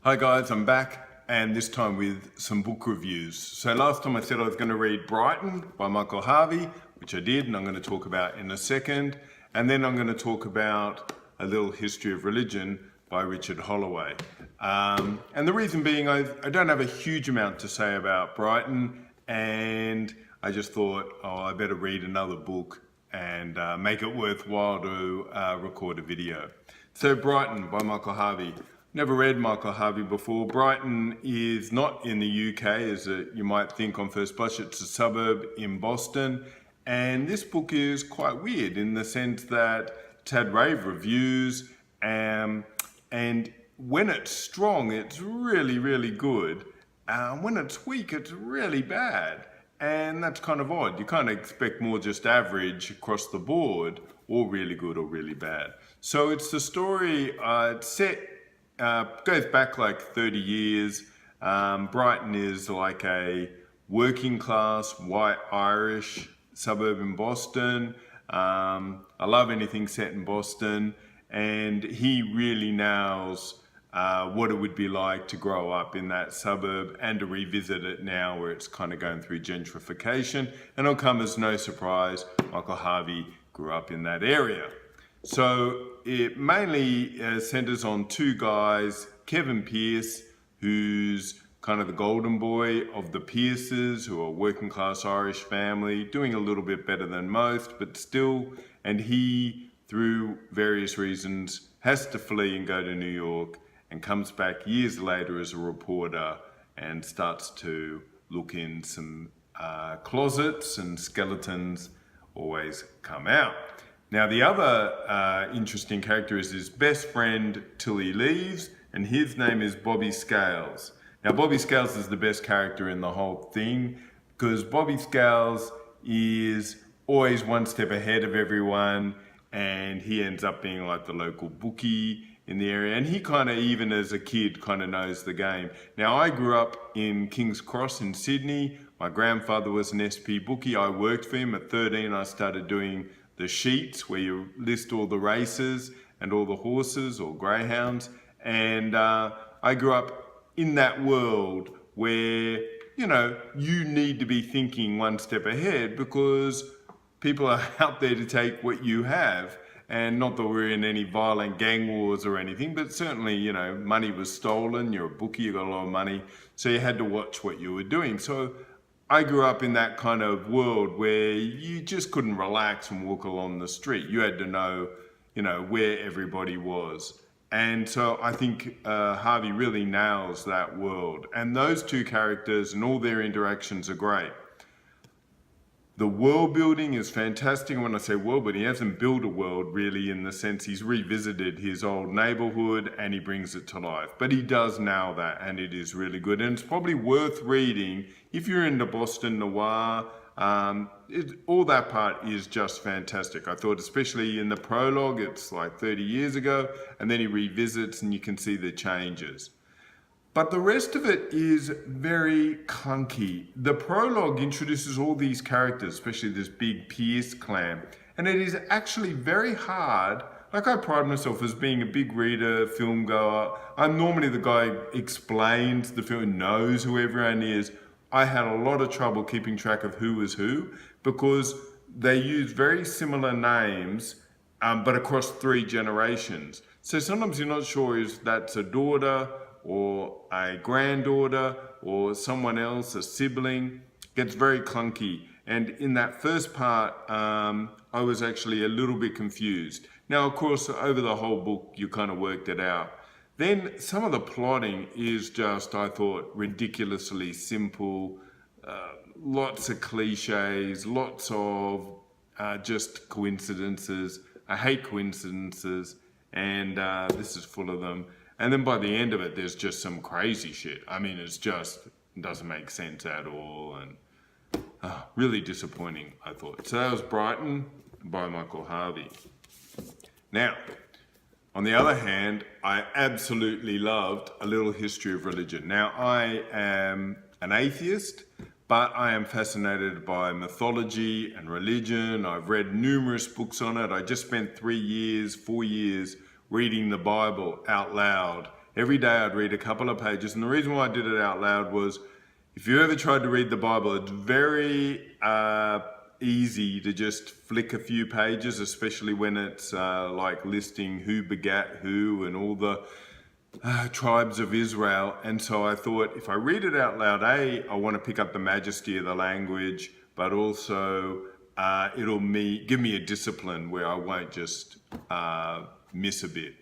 Hi guys, I'm back, and this time with some book reviews. So last time I said I was going to read Brighton by Michael Harvey, which I did, and I'm going to talk about in a second. And then I'm going to talk about A Little History of Religion by Richard Holloway. And the reason being, I don't have a huge amount to say about Brighton, and I just thought, I better read another book and make it worthwhile to record a video. So Brighton by Michael Harvey. Never read Michael Harvey before. Brighton is not in the UK, as you might think on first blush. It's a suburb in Boston. And this book is quite weird in the sense that it's had rave reviews. And when it's strong, it's really, really good. When it's weak, it's really bad. And that's kind of odd. You kind of expect more just average across the board, or really good or really bad. So it's the story, it's set goes back like 30 years. Brighton is like a working class, white Irish suburb in Boston. I love anything set in Boston, and he really nails what it would be like to grow up in that suburb and to revisit it now where it's kind of going through gentrification. And it'll come as no surprise, Michael Harvey grew up in that area. So it mainly centers on two guys, Kevin Pierce, who's kind of the golden boy of the Pierces, who are a working class Irish family, doing a little bit better than most, but still, and he, through various reasons, has to flee and go to New York and comes back years later as a reporter and starts to look in some closets, and skeletons always come out. Now the other interesting character is his best friend till he leaves, and his name is Bobby Scales. Now Bobby Scales is the best character in the whole thing because Bobby Scales is always one step ahead of everyone, and he ends up being like the local bookie in the area, and he kind of, even as a kid, kind of knows the game. Now I grew up in King's Cross in Sydney. My grandfather was an SP bookie. I worked for him. At 13 I started doing the sheets where you list all the races and all the horses or greyhounds. And I grew up in that world where, you need to be thinking one step ahead because people are out there to take what you have. And not that we're in any violent gang wars or anything, but certainly, money was stolen. You're a bookie, you got a lot of money. So you had to watch what you were doing. So I grew up in that kind of world where you just couldn't relax and walk along the street. You had to know, where everybody was. And so I think Harvey really nails that world. And those two characters and all their interactions are great. The world building is fantastic. When I say world building, he hasn't built a world really in the sense he's revisited his old neighborhood and he brings it to life. But he does nail that, and it is really good. And it's probably worth reading if you're into Boston noir. All that part is just fantastic. I thought, especially in the prologue, it's like 30 years ago, and then he revisits and you can see the changes. But the rest of it is very clunky. The prologue introduces all these characters, especially this big Pierce clan, and it is actually very hard. Like, I pride myself as being a big reader, film goer. I'm normally the guy who explains the film, knows who everyone is. I had a lot of trouble keeping track of who was who because they use very similar names, but across 3 generations. So sometimes you're not sure if that's a daughter or a granddaughter or someone else, a sibling. It gets very clunky. And in that first part, I was actually a little bit confused. Now, of course, over the whole book, you kind of worked it out. Then some of the plotting is just, I thought, ridiculously simple. Lots of cliches, lots of just coincidences. I hate coincidences, and this is full of them. And then by the end of it, there's just some crazy shit. I mean, it doesn't make sense at all, and really disappointing, I thought. So that was Brighton by Michael Harvey. Now, on the other hand, I absolutely loved A Little History of Religion. Now, I am an atheist, but I am fascinated by mythology and religion. I've read numerous books on it. I just spent 4 years reading the Bible out loud Every day I'd read a couple of pages. And the reason why I did it out loud was, if you ever tried to read the Bible, it's very easy to just flick a few pages, especially when it's like listing who begat who and all the tribes of Israel. And so I thought, if I read it out loud, I want to pick up the majesty of the language, but also it'll give me a discipline where I won't just miss a bit.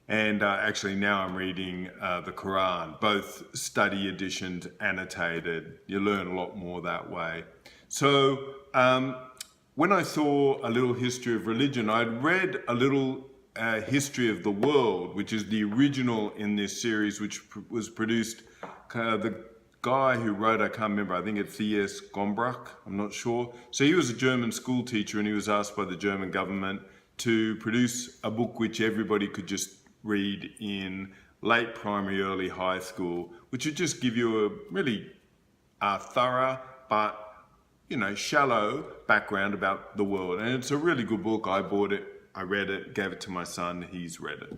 And actually now I'm reading the Quran, both study editions, annotated. You learn a lot more that way. So when I saw a little history of religion, I'd read a little history of the world, which is the original in this series, which was produced, the guy who wrote, I can't remember, I think it's C.S. Gombrach, I'm not sure. So he was a German school teacher, and he was asked by the German government to produce a book which everybody could just read in late primary, early high school, which would just give you a really thorough but shallow background about the world. And it's a really good book. I bought it, I read it, gave it to my son, he's read it.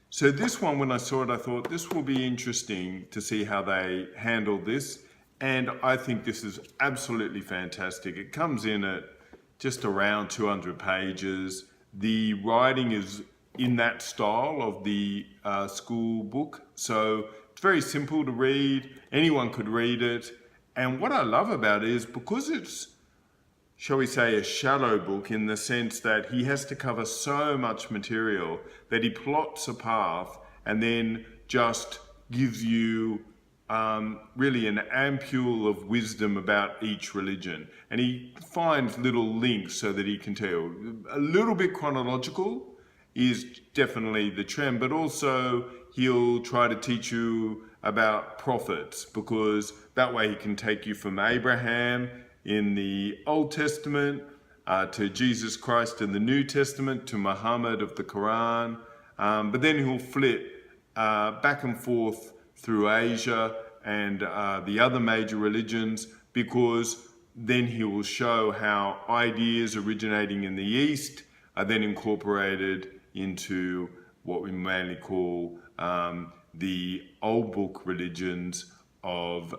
So this one, when I saw it, I thought this will be interesting to see how they handle this. And I think this is absolutely fantastic. It comes in at just around 200 pages. The writing is in that style of the school book. So it's very simple to read. Anyone could read it. And what I love about it is, because it's, shall we say, a shallow book, in the sense that he has to cover so much material that he plots a path and then just gives you really an ampule of wisdom about each religion. And he finds little links so that he can tell. A little bit chronological is definitely the trend, but also he'll try to teach you about prophets, because that way he can take you from Abraham in the Old Testament to Jesus Christ in the New Testament to Muhammad of the Quran, but then he'll flip back and forth through Asia and the other major religions, because then he will show how ideas originating in the East are then incorporated into what we mainly call the old book religions of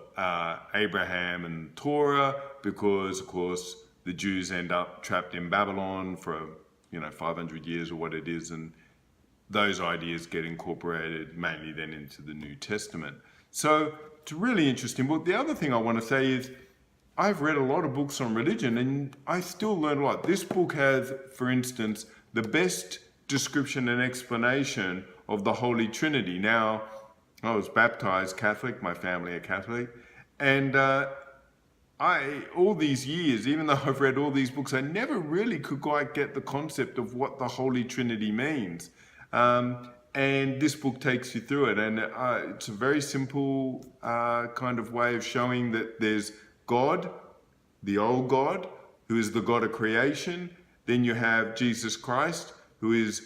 Abraham and Torah, because of course the Jews end up trapped in Babylon for 500 years or what it is, and those ideas get incorporated mainly then into the New Testament. So it's a really interesting book. The other thing I want to say is, I've read a lot of books on religion and I still learn a lot. This book has, for instance, the best description and explanation of the Holy Trinity. Now, I was baptized Catholic, my family are Catholic, and all these years, even though I've read all these books, I never really could quite get the concept of what the Holy Trinity means. And this book takes you through it, and it's a very simple kind of way of showing that there's God, the old God, who is the God of creation. Then you have Jesus Christ, who is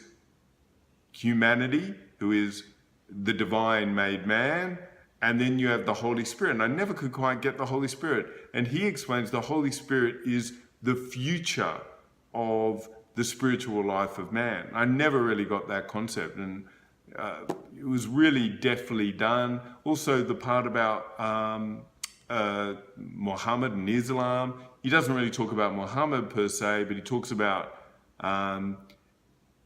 humanity, who is the divine made man. And then you have the Holy Spirit. And I never could quite get the Holy Spirit. And he explains the Holy Spirit is the future of the spiritual life of man. I never really got that concept. And it was really deftly done. Also, the part about Muhammad and Islam. He doesn't really talk about Muhammad per se, but he talks about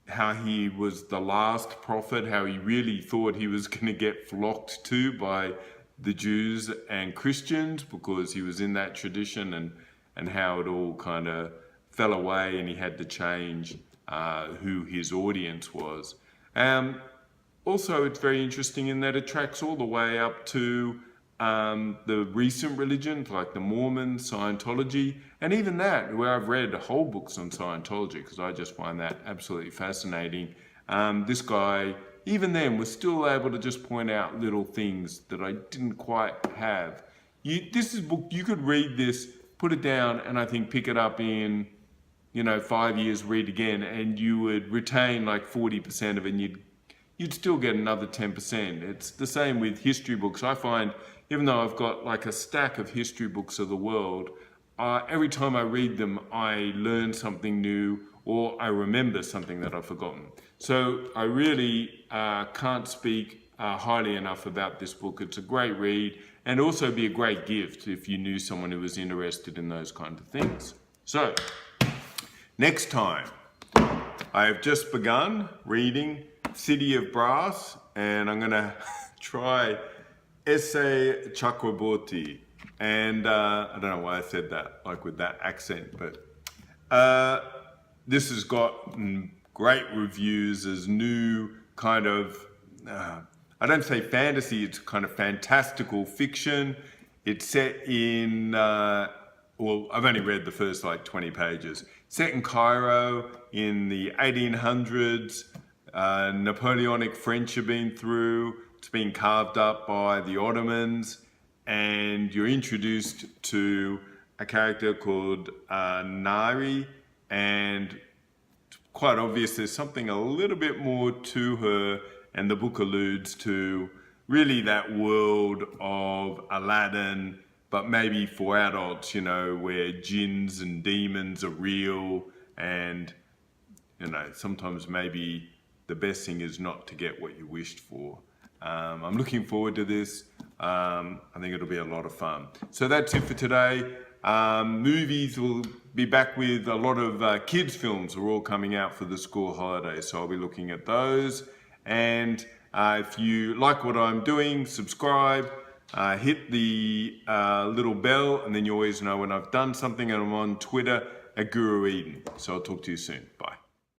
how he was the last prophet, how he really thought he was going to get flocked to by the Jews and Christians because he was in that tradition, and how it all kind of fell away and he had to change who his audience was. Also, it's very interesting in that it tracks all the way up to the recent religions like the Mormons, Scientology, and even that, where I've read whole books on Scientology because I just find that absolutely fascinating. This guy, even then, was still able to just point out little things that I didn't quite have. This is a book, you could read this, put it down, and I think pick it up in 5 years, read again, and you would retain like 40% of it, and you'd still get another 10%. It's the same with history books. I find, even though I've got like a stack of history books of the world, every time I read them, I learn something new or I remember something that I've forgotten. So I really can't speak highly enough about this book. It's a great read and also be a great gift if you knew someone who was interested in those kind of things. So, next time, I have just begun reading City of Brass, and I'm going to try Essay Chakraborty. And I don't know why I said that, like with that accent, but this has got great reviews as new kind of, I don't say fantasy, it's kind of fantastical fiction. It's set in, well, I've only read the first like 20 pages. Set in Cairo in the 1800s. Napoleonic French have been through. It's been carved up by the Ottomans. And you're introduced to a character called Nari. And it's quite obvious there's something a little bit more to her. And the book alludes to really that world of Aladdin, but maybe for adults, you know, where jinns and demons are real, and, you know, sometimes maybe the best thing is not to get what you wished for. I'm looking forward to this. I think it'll be a lot of fun. So that's it for today. Movies will be back with a lot of kids' films are all coming out for the school holidays, so I'll be looking at those. And if you like what I'm doing, subscribe, hit the little bell, and then you always know when I've done something, and I'm on Twitter at Guru Eden. So I'll talk to you soon. Bye.